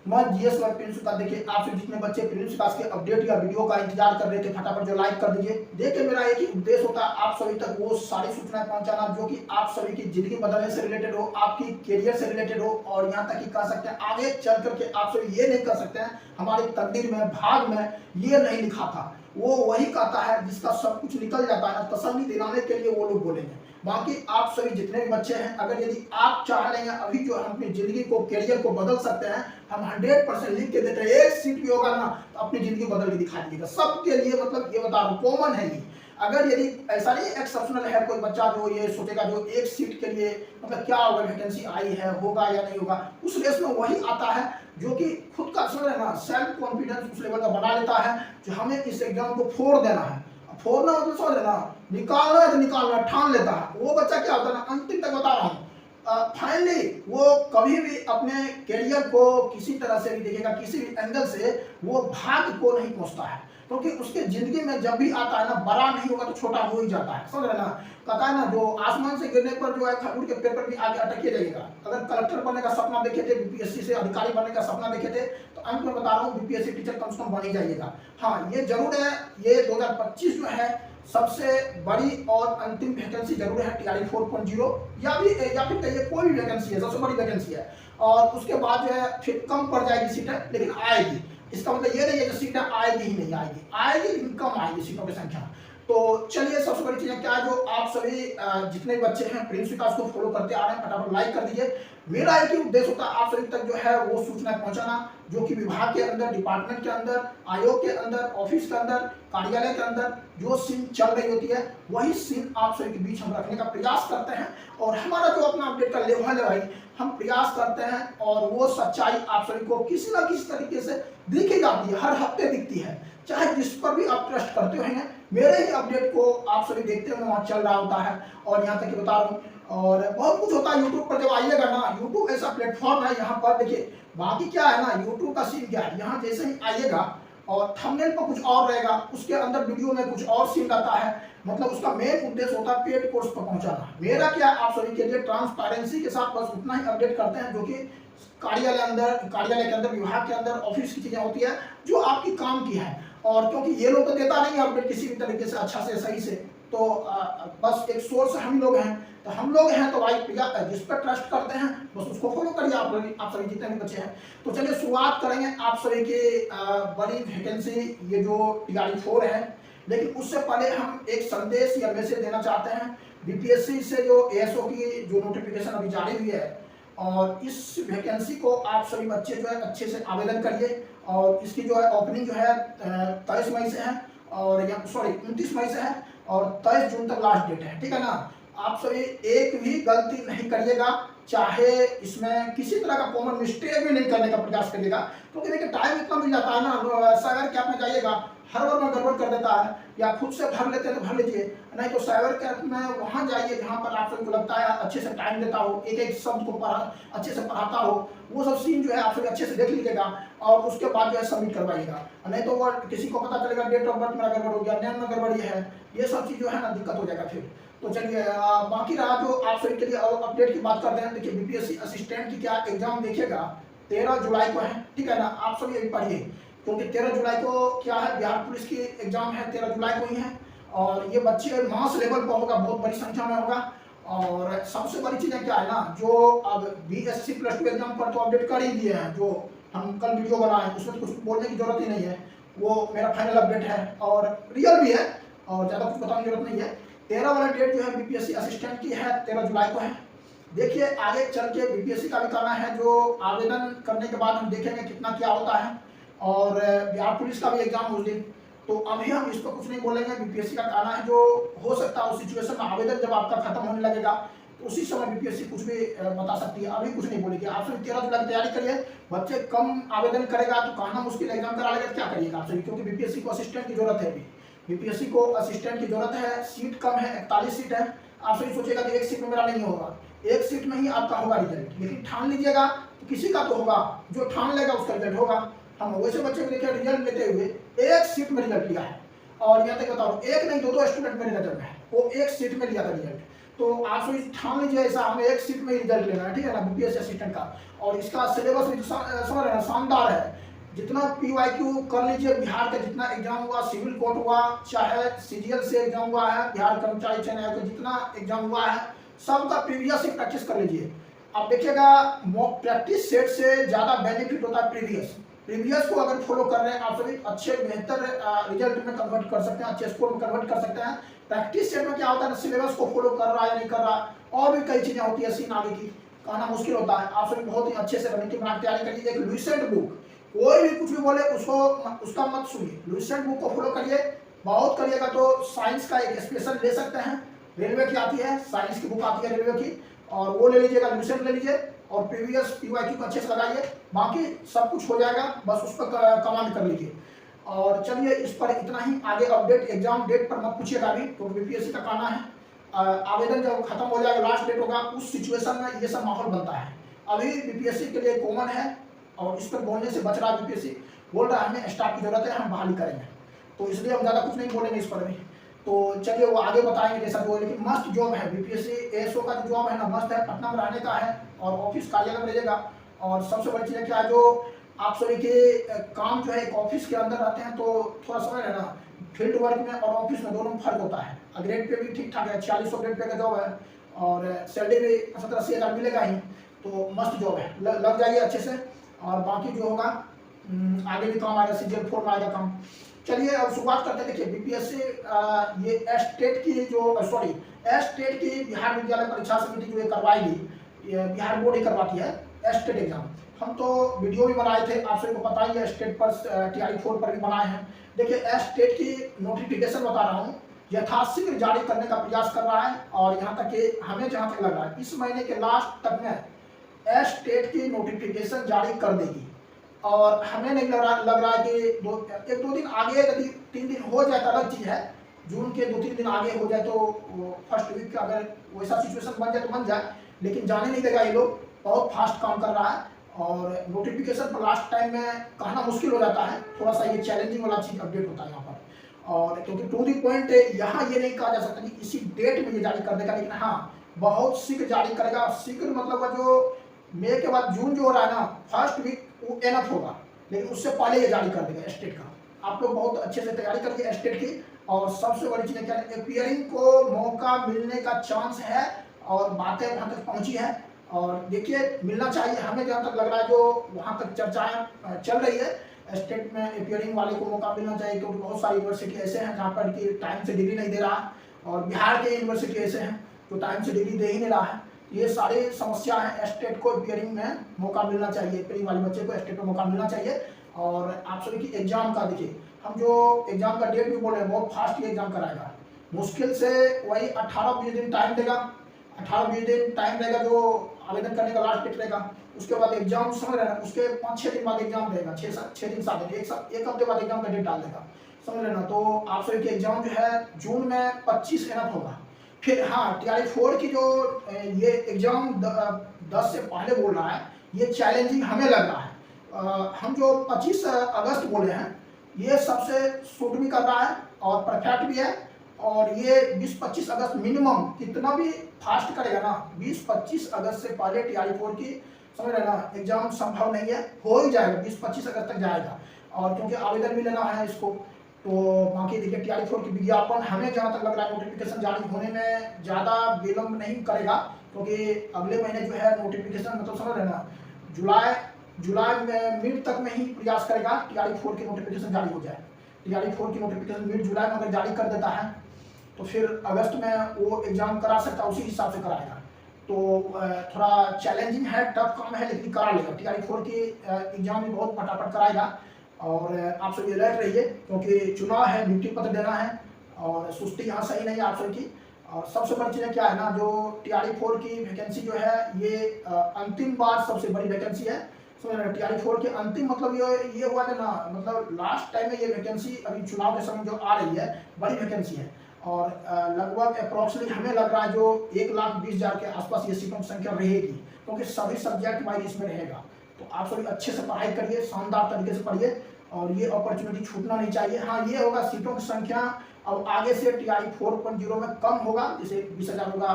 मैं जीएस वर्ग प्रिंसिपल। देखिए आप सभी जितने बच्चे प्रिंसिपल के अपडेट या वीडियो का इंतजार कर रहे थे, फटाफट जो लाइक कर दीजिए। देखिए मेरा एक ही उद्देश्य होता है आप सभी तक वो सारी सूचनाएं पहुंचाना जो कि आप सभी की जिंदगी बदलने से रिलेटेड हो, आपकी करियर से रिलेटेड हो, और यहाँ तक कि कह सकते हैं आगे चल करके आप सभी ये नहीं कर सकते हैं हमारी तकदीर में, भाग में ये नहीं लिखा था। वो वही कहता है जिसका सब कुछ निकल जाता है ना, तसल्ली दिलाने के लिए वो लोग बोलेंगे। बाकी आप सभी जितने भी बच्चे हैं, अगर यदि आप चाह लेंगे अभी जो हम अपनी जिंदगी को, करियर को बदल सकते हैं, हम 100% लिख के देते हैं। एक सीट भी होगा ना तो अपनी जिंदगी बदल के दिखा दीजिएगा सबके लिए। मतलब ये बता रहा हूँ कॉमन है ये। अगर यदि ऐसा नहीं एक्सेप्शनल है कोई बच्चा जो ये सोचेगा जो एक सीट के लिए मतलब क्या होगा, वैकेंसी आई है, होगा या नहीं होगा, उस रेस में वही आता है जो कि खुद का समझ ना सेल्फ कॉन्फिडेंस उस लेवल का बना लेता है जो हमें इस एग्जाम को फोड़ देना है। फोड़ना मतलब समझ लेना, निकालना है तो निकालना, ठान लेता है वो बच्चा। क्या होता है ना, अंतिम तक बता रहा हूँ, फाइनली वो कभी भी अपने करियर को किसी तरह से भी देखेगा, किसी भी एंगल से वो भाग्य को नहीं पहुंचता है, क्योंकि उसके जिंदगी में जब भी आता है ना, बड़ा नहीं होगा तो छोटा हो ही जाता है। समझ रहे ना, कहता है ना जो आसमान से गिरने पर जो है खजूर के पेपर भी आगे अटके रहेगा। अगर कलेक्टर बनने का सपना देखे थे, बीपीएससी से अधिकारी बनने का सपना देखे थे, तो अंत में बता रहा हूँ बीपीएससी टीचर कम से कम बन ही जाइएगा। हाँ ये जरूर है, ये 2025 जो है सबसे बड़ी और अंतिम वैकेंसी जरूर है टीआरई 4.0 या फिर कहिए कोई भी वैकेंसी है, सबसे बड़ी वैकेंसी है। और उसके बाद जो है फिर कम पड़ जाएगी सीटें, लेकिन आएगी। इसका मतलब ये नहीं है कि सीटें आएगी ही नहीं, आएगी लेकिन कम आएगी सीटों की संख्या। तो चलिए सबसे बड़ी चीज क्या है जो आप सभी जितने बच्चे हैं प्रिंस विकास को फॉलो करते आ रहे हैं, फटाफट लाइक कर दीजिए। मेरा एक ही उद्देश्य होता है आप सभी तक जो है वो सूचना पहुंचाना जो कि विभाग के अंदर, डिपार्टमेंट के अंदर, आयोग के अंदर, ऑफिस के अंदर, कार्यालय के अंदर जो सीन चल रही होती है वही सीन आप सभी के बीच हम रखने का प्रयास करते हैं। और हमारा जो अपना अपडेट का लेवल है भाई, हम प्रयास करते हैं और वो सच्चाई आप सभी को किसी ना किसी तरीके से दिखी जाती है, हर हफ्ते दिखती है, चाहे जिस पर भी आप ट्रस्ट करते हो। मेरे ही अपडेट को आप सभी देखते हो वहाँ चल रहा होता है। और यहाँ तक कि बता रहा हूँ, और बहुत कुछ होता है यूट्यूब पर। जब आइएगा ना, यूट्यूब ऐसा प्लेटफॉर्म है, यहाँ पर देखिए बाकी क्या है ना, यूट्यूब का सीन क्या है, यहाँ जैसे ही आइएगा और थंबनेल पर कुछ और रहेगा, उसके अंदर वीडियो में कुछ और सीन रहता है। मतलब उसका मेन उद्देश्य होता है पेड कोर्स पर पहुंचाना। मेरा क्या आप सभी के लिए ट्रांसपेरेंसी के साथ बस उतना ही अपडेट करते हैं जो कि कार्यालय के अंदर, विभाग के अंदर, ऑफिस की चीजें होती है जो आपकी काम की है। और क्योंकि ये लोग तो देता नहीं है अपडेट किसी भी तरीके से अच्छा से सही से, तो बस एक सोर्स हम लोग हैं। तो हम लोग हैं तो भाई जिस पर ट्रस्ट करते हैं बस उसको फॉलो करिए आप सभी जितने भी बच्चे हैं। तो चलिए शुरुआत करेंगे आप सभी की बड़ी वैकेंसी ये जो टीआरई 4 है। लेकिन उससे पहले हम एक संदेश या मैसेज देना चाहते हैं बीपीएससी से जो एएसओ की जो नोटिफिकेशन अभी जारी हुई है, और इस वैकेंसी को आप सभी बच्चे जो है अच्छे से आवेदन करिए। और इसकी जो है ओपनिंग जो है 23 मई से है, और 29 मई से है, और 23 जून तक लास्ट डेट है, ठीक है ना। आप सभी एक भी गलती नहीं करिएगा, चाहे इसमें किसी तरह का कॉमन मिस्टेक भी नहीं करने का प्रयास करिएगा, क्योंकि देखिए टाइम इतना मिल जाता है ना, साइबर कैफ में जाइएगा हर बार में गड़बड़ कर देता है, या खुद से भर लेते हैं तो भर लीजिए, नहीं तो साइबर कैफ में वहां जाइए जहां पर आप सबको लगता है अच्छे से टाइम देता हो, एक एक शब्द को अच्छे से पढ़ाता हो, वो सब सीन जो है आप सभी अच्छे से देख लीजिएगा और उसके बाद जो है सबमिट करवाइएगा। नहीं तो वो किसी को पता चलेगा डेट ऑफ बर्थ मेरा गड़बड़ हो गया, नेम में गड़बड़ी है, ये सब चीज जो है ना दिक्कत हो जाएगा फिर। तो चलिए बाकी रहा जो आप सभी के लिए अपडेट की बात करते हैं। देखिए बीपीएससी असिस्टेंट की क्या एग्जाम देखिएगा 13 जुलाई को है, ठीक है ना। आप सभी अभी पढ़िए, क्योंकि 13 जुलाई को क्या है, बिहार पुलिस की एग्जाम है, 13 जुलाई को ही है। और ये बच्चे मास लेवल पर होगा, बहुत बड़ी संख्या में होगा। और सबसे बड़ी चीजें क्या है ना, जो अब बीएससी प्लस 2 एग्जाम पर तो अपडेट कर ही दिए हैं, जो हम कल वीडियो बनाए उसमें कुछ बोलने की जरूरत ही नहीं है, वो मेरा फाइनल अपडेट है और रियल भी है, और ज्यादा कुछ बताने की जरूरत नहीं है। 13 वाला डेट जो है बीपीएससी असिस्टेंट की है, 13 जुलाई को है। देखिए आगे चल के बीपीएससी का भी करना है, जो आवेदन करने के बाद हम देखेंगे कितना क्या होता है। और बिहार पुलिस का भी एग्जाम उस दिन, तो अभी हम इस पर कुछ नहीं बोलेंगे। बीपीएससी का कहना है जो हो सकता है उस सिचुएशन में, आवेदन जब आपका खत्म होने लगेगा तो उसी समय बीपीएससी कुछ भी बता सकती है, अभी कुछ नहीं बोलेगी। आप सभी 13 जुलाई की तैयारी करिए। बच्चे कम आवेदन करेगा तो कहना मुश्किल, एग्जाम करा लेगा क्या करिएगा आप सभी, क्योंकि बीपीएससी को असिस्टेंट की जरूरत है। अभी बीपीएससी को असिस्टेंट की जरूरत है, सीट कम है, 41 सीट है। आप सभी सोचेगा कि एक सीट में मेरा नहीं होगा, एक सीट में ही आपका होगा रिजल्ट, लेकिन ठान लीजिएगा तो किसी का तो होगा, जो ठान लेगा उसका रिजल्ट होगा। हम वैसे बच्चे को देखे रिजल्ट लेते हुए एक सीट में रिजल्ट लिया है, और यहाँ तक बताओ एक नहीं दो स्टूडेंट मेरे नजर में है, वो एक सीट में लिया था रिजल्ट। तो आप सभी ठान लीजिए ऐसा, हमें एक सीट में ही रिजल्ट लेना है, ठीक है ना, बीपीएससी असिस्टेंट का। और इसका सिलेबस भी समझ रहे ना, शानदार है। जितना पीवाईक्यू कर लीजिए, बिहार का जितना एग्जाम हुआ, सिविल कोर्ट हुआ, चाहे सीजीएल से एग्जाम हुआ है, बिहार कर्मचारी चयन आयोग का जितना एग्जाम हुआ है, सबका प्रीवियस से प्रैक्टिस कर लीजिए। आप देखिएगा प्रैक्टिस सेट से ज्यादा बेनिफिट होता है प्रीवियस को अगर फॉलो कर रहे हैं आप सभी अच्छे बेहतर रिजल्ट में कन्वर्ट कर सकते हैं, अच्छे स्कोर में कन्वर्ट कर सकते हैं। प्रैक्टिस सेट में क्या होता है, सिलेबस को फॉलो कर रहा है या नहीं कर रहा, और भी कई चीजें होती है सीन आगे की, कहना मुश्किल होता है। आप सभी बहुत ही अच्छे से रणनीति बना के तैयारी करिए। एक लुसेंट बुक, कोई भी कुछ भी बोले उसका मत सुनिए, लुसेंट बुक को फॉलो करिए। बहुत करिएगा तो साइंस का एक स्पेशल ले सकते हैं, रेलवे की आती है, साइंस की बुक आती है रेलवे की, और वो ले लीजिएगा, लुसेंट ले लीजिए, और प्रीवियस पीवाईक्यू को अच्छे से लगाइए, बाकी सब कुछ हो जाएगा, बस उस पर कमांड कर लीजिए। और चलिए इस पर इतना ही। आगे अपडेट एग्जाम डेट पर मत पूछिएगा अभी, तो बीपीएससी का कहना है आवेदन जब खत्म हो जाएगा, लास्ट डेट होगा, उस सिचुएशन में ये सब माहौल बनता है। अभी बीपीएससी के लिए कॉमन है, और इस पर बोलने से बच रहा है बीपीएससी, बोल रहा है हमें स्टाफ की जरूरत है, हम बहाली करेंगे, तो इसलिए हम ज़्यादा कुछ नहीं बोलेंगे इस पर भी। तो चलिए वो आगे बताएंगे जैसा जो, लेकिन मस्त जॉब है बीपीएससी एएसओ का जो जॉब है ना, मस्त है, पटना में रहने का है, और ऑफिस कार्यालय में रहेगा। और सबसे बड़ी चीज़ है क्या, जो आप सभी के काम जो है एक ऑफिस के अंदर रहते हैं, तो थोड़ा समझ है ना, फील्ड वर्क में और ऑफिस में दोनों में फर्क होता है। ग्रेड पे भी ठीक ठाक है, 4600 ग्रेड पे का जॉब है, और सैलरी भी 70-80 हज़ार मिलेगा ही, तो मस्त जॉब है, लग जाइए अच्छे से। और बाकी जो होगा आगे भी काम आएगा, सीजीएल 4 में आएगा काम। चलिए अब शुरुआत करते हैं। देखिए बीपीएससी ये स्टेट की जो स्टेट की बिहार विद्यालय परीक्षा समिति जो करवाएगी, बिहार बोर्ड ही करवाती है स्टेट एग्जाम। हम तो वीडियो भी बनाए थे, आप सभी को पता ही है, स्टेट पर टीआरई 4 पर भी बनाए हैं। देखिए स्टेट की नोटिफिकेशन बता रहा हूँ, यथाशीघ्र जारी करने का प्रयास कर रहा है, और यहाँ तक कि हमें जहाँ तक लग रहा है इस महीने के लास्ट तक में स्टेट की नोटिफिकेशन जारी कर देगी। और हमें नहीं लग रहा है कि एक दो दिन आगे, यदि 3 दिन हो जाए तो अलग चीज़ है, जून के 2-3 दिन आगे हो जाए तो फर्स्ट वीक का अगर वैसा सिचुएशन बन जाए तो बन जाए, लेकिन जाने नहीं देगा ये लोग, बहुत फास्ट काम कर रहा है। और नोटिफिकेशन पर लास्ट टाइम में कहना मुश्किल हो जाता है, थोड़ा सा ये चैलेंजिंग वाला चीज़ अपडेट होता है यहाँ पर। और क्योंकि टू दी पॉइंट यहाँ ये नहीं कहा जा सकता कि इसी डेट में ये जारी कर देगा, लेकिन हाँ बहुत शीघ्र जारी करेगा। शीघ्र मतलब जो मई के बाद जून जो हो रहा है ना, फर्स्ट वीक वो एनफ होगा, लेकिन उससे पहले ये जारी कर देगा स्टेट का। आप लोग बहुत अच्छे से तैयारी करिए स्टेट की। और सबसे बड़ी चीज़ क्या है, अपीयरिंग को मौका मिलने का चांस है, और बातें वहाँ तक पहुँची है, और देखिए मिलना चाहिए। हमें जहाँ तक लग रहा है जो वहाँ तक चर्चाएँ चल रही है, स्टेट में अपीयरिंग वाले को मौका मिलना चाहिए, क्योंकि बहुत सारी यूनिवर्सिटी ऐसे हैं जहाँ पर कि टाइम से डिग्री नहीं दे रहा, और बिहार के यूनिवर्सिटी ऐसे हैं जो टाइम से डिग्री दे ही नहीं रहा है। ये सारी समस्या है, स्टेट को अपीयरिंग में मौका मिलना चाहिए, अपीयरिंग वाले बच्चे को स्टेट में मौका मिलना चाहिए। और आप सभी की एग्जाम का देखिए, हम जो एग्जाम का डेट भी बोल रहे हैं, बहुत फास्ट ये एग्जाम कराएगा, मुश्किल से वही 18-20 दिन टाइम देगा, 18-20 दिन टाइम रहेगा जो आवेदन करने का लास्ट डेट रहेगा। उसके बाद एग्जाम समझ रहे हैं, उसके 5-6 दिन बाद एग्जाम रहेगा, 6 दिन 7 दिन, एक हफ्ते बाद एग्जाम का डेट डाल देगा, समझ रहे ना। तो आप सभी की एग्जाम जो है जून में 25 एनफ होगा। फिर हाँ टीआरई 4 की जो ये एग्जाम 10 से पहले बोल रहा है, ये चैलेंजिंग हमें लग रहा है। हम जो 25 अगस्त बोले हैं, ये सबसे सूट भी कर रहा है और परफेक्ट भी है। और ये 20-25 अगस्त मिनिमम, कितना भी फास्ट करेगा ना, 20-25 अगस्त से पहले टीआरई 4 की समझ रहे ना एग्जाम संभव नहीं है, हो ही जाएगा, 20-25 अगस्त तक जाएगा। और क्योंकि आवेदन भी लेना है इसको, तो बाकी देखिए टीआरई 4 की विज्ञापन हमें जहाँ तक लग रहा है नोटिफिकेशन जारी होने में ज़्यादा विलम्ब नहीं करेगा, क्योंकि अगले महीने जो है नोटिफिकेशन, मतलब समझ रहे ना, जुलाई में मिड तक में ही प्रयास करेगा टीआरई 4 की नोटिफिकेशन जारी हो जाए। टीआरई 4 की नोटिफिकेशन मिड जुलाई में अगर जारी कर देता है, तो फिर अगस्त में वो एग्जाम करा सकता है, उसी हिसाब से कराएगा। तो थोड़ा चैलेंजिंग है, टफ काम है, लेकिन करा लेगा। टीआरई 4 की एग्जाम भी बहुत फटाफट कराएगा। और आप सभी अलर्ट रहिए, क्योंकि चुनाव है, नियुक्ति पत्र देना है, और सुस्ती यहाँ सही नहीं है आप सभी की। और सबसे बड़ी चीज़ क्या है ना, जो टीआरई 4 की वैकेंसी जो है, ये अंतिम बार सबसे बड़ी वैकेंसी है। टीआरई 4 की अंतिम मतलब ये हुआ है ना, मतलब लास्ट टाइम में ये वैकेंसी अभी चुनाव के समय जो आ रही है, बड़ी वैकेंसी है। और लगभग अप्रॉक्सीमेटली हमें लग रहा है जो 1,20,000 के आसपास ये सीटों की संख्या रहेगी, क्योंकि सभी सब्जेक्ट वाइज इसमें रहेगा। तो आप सभी अच्छे से पढ़ाई करिए, शानदार तरीके से पढ़िए, और ये अपॉर्चुनिटी छूटना नहीं चाहिए। हाँ ये होगा, सीटों की संख्या अब आगे से टीआरई 4.0 में कम होगा, जैसे 20,000 होगा,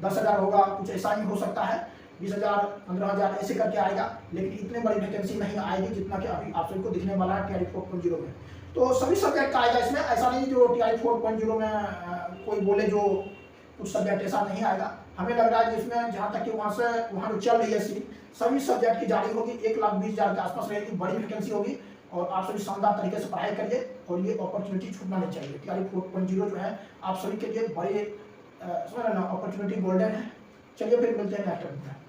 10,000 होगा, कुछ ऐसा ही हो सकता है, 20,000 15,000 ऐसे करके आएगा, लेकिन इतने बड़ी वैकेंसी नहीं आएगी जितना कि अभी आप सभी को दिखने वाला है TRE 4.0 में। तो सभी सब्जेक्ट का आएगा इसमें, ऐसा नहीं जो TRE 4.0 में कोई बोले जो कुछ सब्जेक्ट ऐसा नहीं आएगा। हमें लग रहा है कि इसमें जहाँ तक कि वहाँ जो चल रही है सीट, सभी सब्जेक्ट की जारी होगी, 1,20,000 के आसपास रहेगी, बड़ी वैकेंसी होगी और आप सभी शानदार तरीके से पढ़ाई करिए और ये अपॉर्चुनिटी छूटना नहीं चाहिए। TRE 4.0 जो है आप सभी के लिए बड़े समझ रहे ना, अपॉर्चुनिटी गोल्डन है। चलिए फिर मिलते हैं नेक्स्ट वीडियो में।